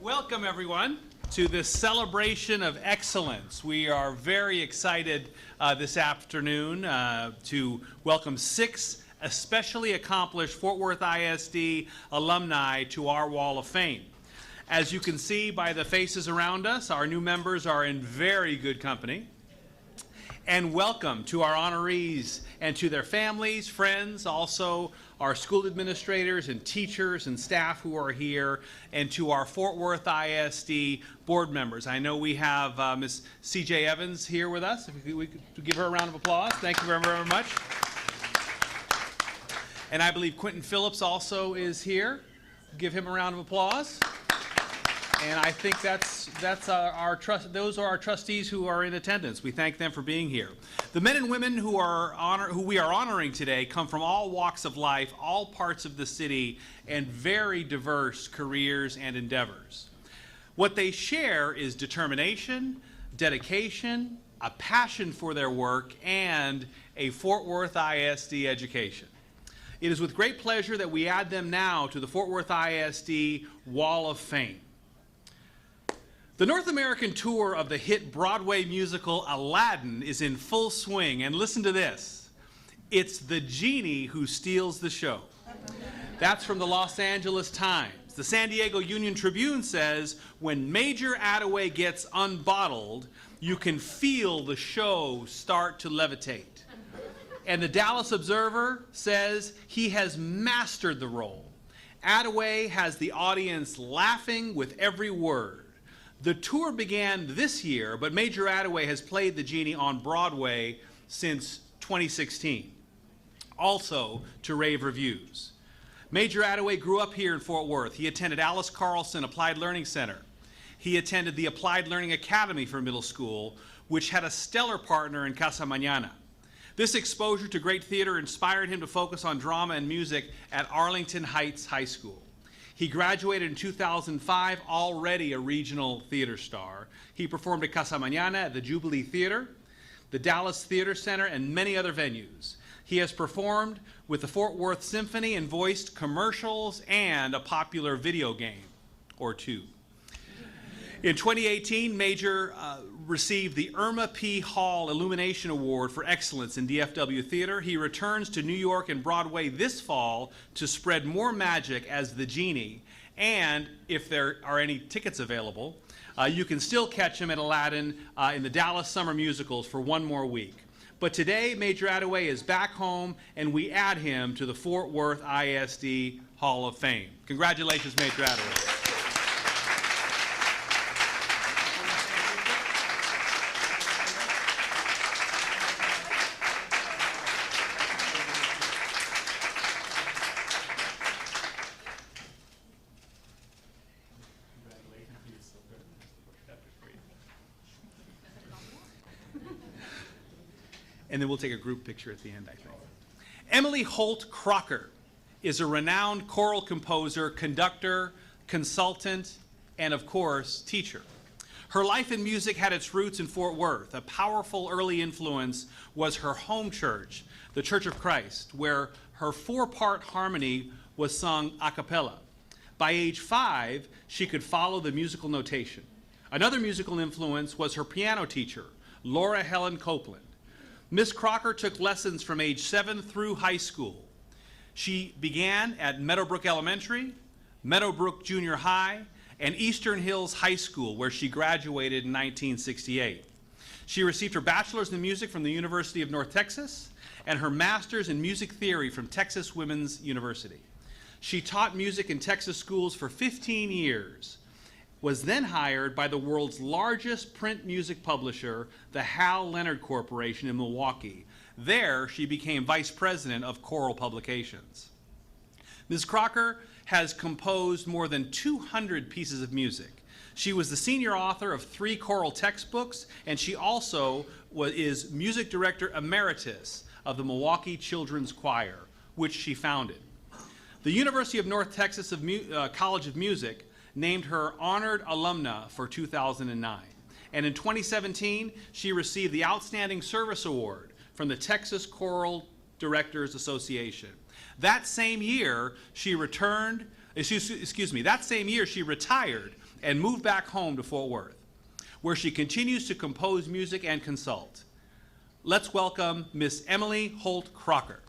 Welcome, everyone, to this celebration of excellence. We are very excited this afternoon to welcome 6 especially accomplished Fort Worth ISD alumni to our Wall of Fame. As you can see by the faces around us, our new members are in very good company. And welcome to our honorees and to their families, friends, also our school administrators and teachers and staff who are here, and to our Fort Worth ISD board members. I know we have Ms. C.J. Evans here with us. If we could give her a round of applause. Thank you very, very much. And I believe Quentin Phillips also is here. Give him a round of applause. And I think those are our trustees who are in attendance. We thank them for being here. The men and women who we are honoring today come from all walks of life, all parts of the city, and very diverse careers and endeavors. What they share is determination, dedication, a passion for their work, and a Fort Worth ISD education. It is with great pleasure that we add them now to the Fort Worth ISD Wall of Fame. The North American tour of the hit Broadway musical Aladdin is in full swing, and listen to this. It's the genie who steals the show. That's from the Los Angeles Times. The San Diego Union Tribune says, when Major Attaway gets unbottled, you can feel the show start to levitate. And the Dallas Observer says he has mastered the role. Attaway has the audience laughing with every word. The tour began this year, but Major Attaway has played the genie on Broadway since 2016, also to rave reviews. Major Attaway grew up here in Fort Worth. He attended Alice Carlson Applied Learning Center. He attended the Applied Learning Academy for middle school, which had a stellar partner in Casa Mañana. This exposure to great theater inspired him to focus on drama and music at Arlington Heights High School. He graduated in 2005, already a regional theater star. He performed at Casa Mañana, at the Jubilee Theater, the Dallas Theater Center, and many other venues. He has performed with the Fort Worth Symphony and voiced commercials and a popular video game or two. In 2018, Major received the Irma P. Hall Illumination Award for Excellence in DFW Theater. He returns to New York and Broadway this fall to spread more magic as the genie. And if there are any tickets available, you can still catch him at Aladdin in the Dallas Summer Musicals for one more week. But today, Major Attaway is back home, and we add him to the Fort Worth ISD Hall of Fame. Congratulations, Major Attaway. And then we'll take a group picture at the end, I think. Emily Holt Crocker is a renowned choral composer, conductor, consultant, and of course, teacher. Her life in music had its roots in Fort Worth. A powerful early influence was her home church, the Church of Christ, where her 4-part harmony was sung a cappella. By age 5, she could follow the musical notation. Another musical influence was her piano teacher, Laura Helen Copeland. Miss Crocker took lessons from age 7 through high school. She began at Meadowbrook Elementary, Meadowbrook Junior High, and Eastern Hills High School, where she graduated in 1968. She received her bachelor's in music from the University of North Texas and her master's in music theory from Texas Women's University. She taught music in Texas schools for 15 years. Was then hired by the world's largest print music publisher, the Hal Leonard Corporation in Milwaukee. There, she became vice president of choral publications. Ms. Crocker has composed more than 200 pieces of music. She was the senior author of 3 choral textbooks, and she also is music director emeritus of the Milwaukee Children's Choir, which she founded. The University of North Texas College of Music named her honored alumna for 2009. And in 2017, she received the Outstanding Service Award from the Texas Choral Directors Association. That same year, she retired and moved back home to Fort Worth, where she continues to compose music and consult. Let's welcome Miss Emily Holt Crocker.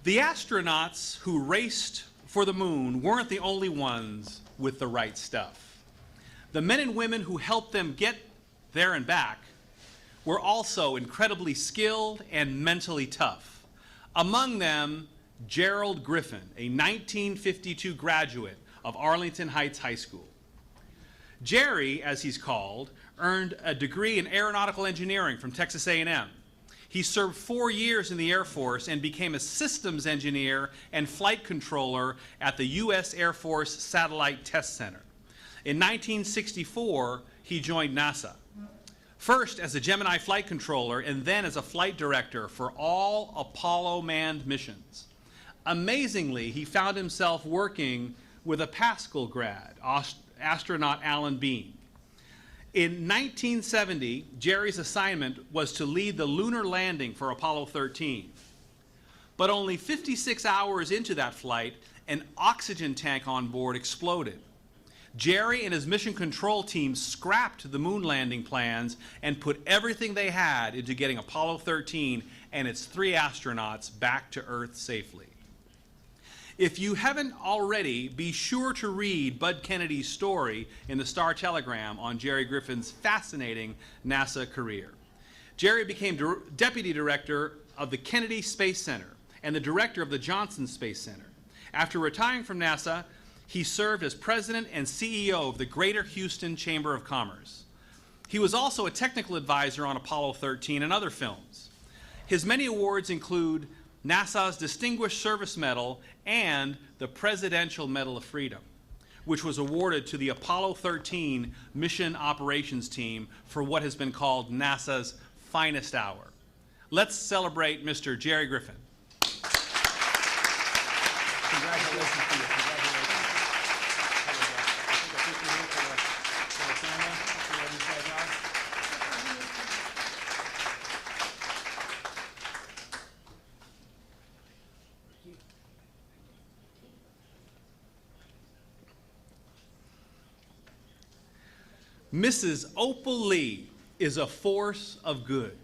The astronauts who raced for the moon weren't the only ones with the right stuff. The men and women who helped them get there and back were also incredibly skilled and mentally tough. Among them, Gerald Griffin, a 1952 graduate of Arlington Heights High School. Jerry, as he's called, earned a degree in aeronautical engineering from Texas A&M. He served 4 years in the Air Force and became a systems engineer and flight controller at the U.S. Air Force Satellite Test Center. In 1964, he joined NASA, first as a Gemini flight controller and then as a flight director for all Apollo manned missions. Amazingly, he found himself working with a Pascal grad, astronaut Alan Bean. In 1970, Jerry's assignment was to lead the lunar landing for Apollo 13. But only 56 hours into that flight, an oxygen tank on board exploded. Jerry and his mission control team scrapped the moon landing plans and put everything they had into getting Apollo 13 and its 3 astronauts back to Earth safely. If you haven't already, be sure to read Bud Kennedy's story in the Star-Telegram on Jerry Griffin's fascinating NASA career. Jerry became deputy director of the Kennedy Space Center and the director of the Johnson Space Center. After retiring from NASA, he served as president and CEO of the Greater Houston Chamber of Commerce. He was also a technical advisor on Apollo 13 and other films. His many awards include NASA's Distinguished Service Medal and the Presidential Medal of Freedom, which was awarded to the Apollo 13 Mission Operations Team for what has been called NASA's finest hour. Let's celebrate Mr. Jerry Griffin. Congratulations to you. Mrs. Opal Lee is a force of good.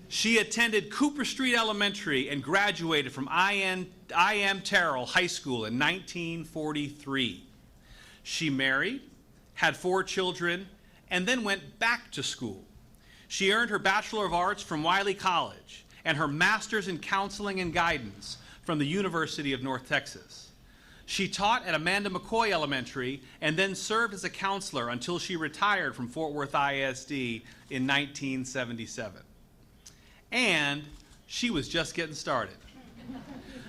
She attended Cooper Street Elementary and graduated from I.M. Terrell High School in 1943. She married, had 4 children, and then went back to school. She earned her Bachelor of Arts from Wiley College and her Master's in Counseling and Guidance from the University of North Texas. She taught at Amanda McCoy Elementary and then served as a counselor until she retired from Fort Worth ISD in 1977. And she was just getting started.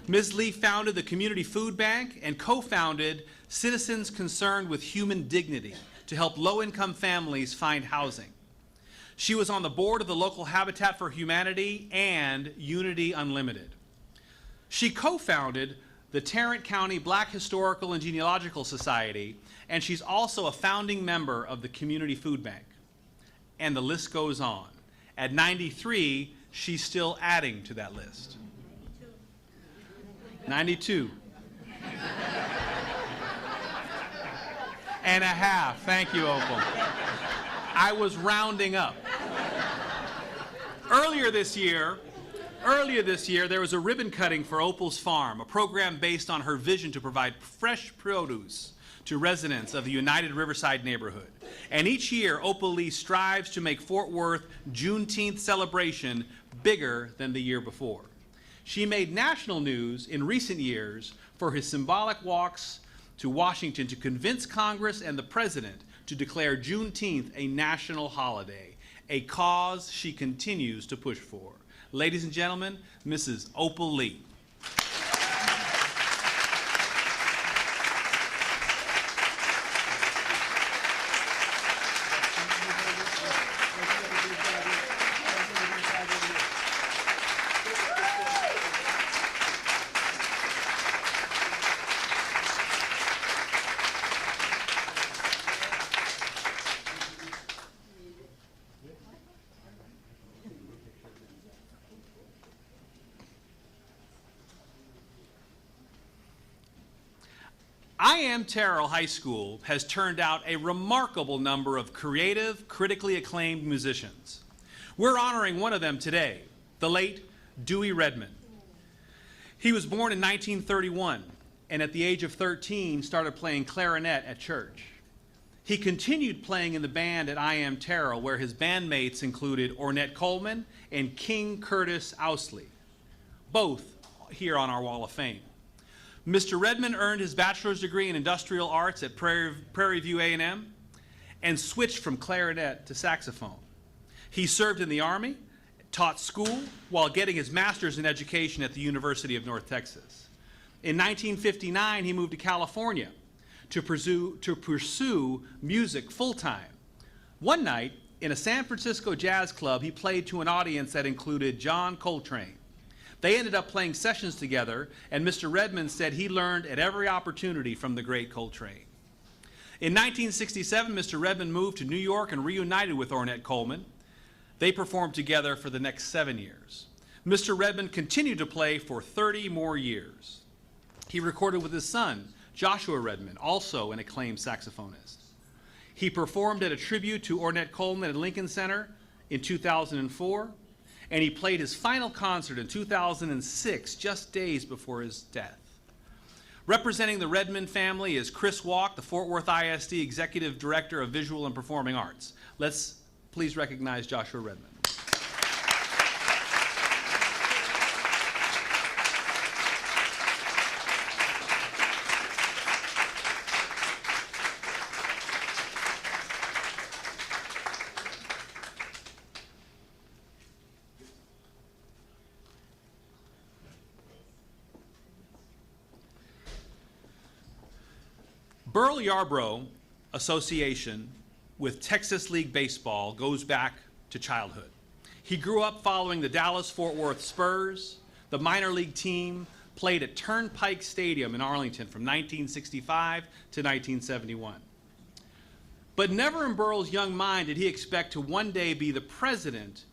Ms. Lee founded the Community Food Bank and co-founded Citizens Concerned with Human Dignity to help low-income families find housing. She was on the board of the local Habitat for Humanity and Unity Unlimited. She co-founded the Tarrant County Black Historical and Genealogical Society, and she's also a founding member of the Community Food Bank. And the list goes on. At 93, she's still adding to that list. 92. And a half. Thank you, Opal. I was rounding up. Earlier this year, there was a ribbon cutting for Opal's Farm, a program based on her vision to provide fresh produce to residents of the United Riverside neighborhood. And each year, Opal Lee strives to make Fort Worth Juneteenth celebration bigger than the year before. She made national news in recent years for her symbolic walks to Washington to convince Congress and the President to declare Juneteenth a national holiday, a cause she continues to push for. Ladies and gentlemen, Mrs. Opal Lee. I Am Terrell High School has turned out a remarkable number of creative, critically acclaimed musicians. We're honoring one of them today, the late Dewey Redman. He was born in 1931 and at the age of 13 started playing clarinet at church. He continued playing in the band at I Am Terrell, where his bandmates included Ornette Coleman and King Curtis Ousley, both here on our Wall of Fame. Mr. Redman earned his bachelor's degree in industrial arts at Prairie View A&M and switched from clarinet to saxophone. He served in the Army, taught school, while getting his master's in education at the University of North Texas. In 1959, he moved to California to pursue music full-time. One night, in a San Francisco jazz club, he played to an audience that included John Coltrane. They ended up playing sessions together, and Mr. Redman said he learned at every opportunity from the great Coltrane. In 1967, Mr. Redman moved to New York and reunited with Ornette Coleman. They performed together for the next 7 years. Mr. Redman continued to play for 30 more years. He recorded with his son, Joshua Redman, also an acclaimed saxophonist. He performed at a tribute to Ornette Coleman at Lincoln Center in 2004, and he played his final concert in 2006, just days before his death. Representing the Redman family is Chris Walk, the Fort Worth ISD Executive Director of Visual and Performing Arts. Let's please recognize Joshua Redman. Burrell Yarborough association with Texas League Baseball goes back to childhood. He grew up following the Dallas-Fort Worth Spurs. The minor league team played at Turnpike Stadium in Arlington from 1965 to 1971. But never in Burrell's young mind did he expect to one day be the president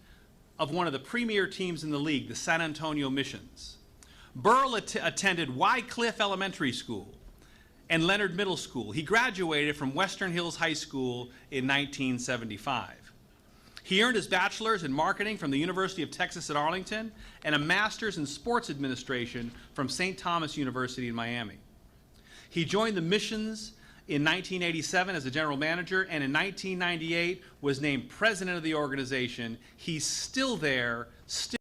of one of the premier teams in the league, the San Antonio Missions. Burrell attended Wycliffe Elementary School and Leonard Middle School. He graduated from Western Hills High School in 1975. He earned his bachelor's in marketing from the University of Texas at Arlington and a master's in sports administration from St. Thomas University in Miami. He joined the Missions in 1987 as a general manager, and in 1998 was named president of the organization. He's still there, still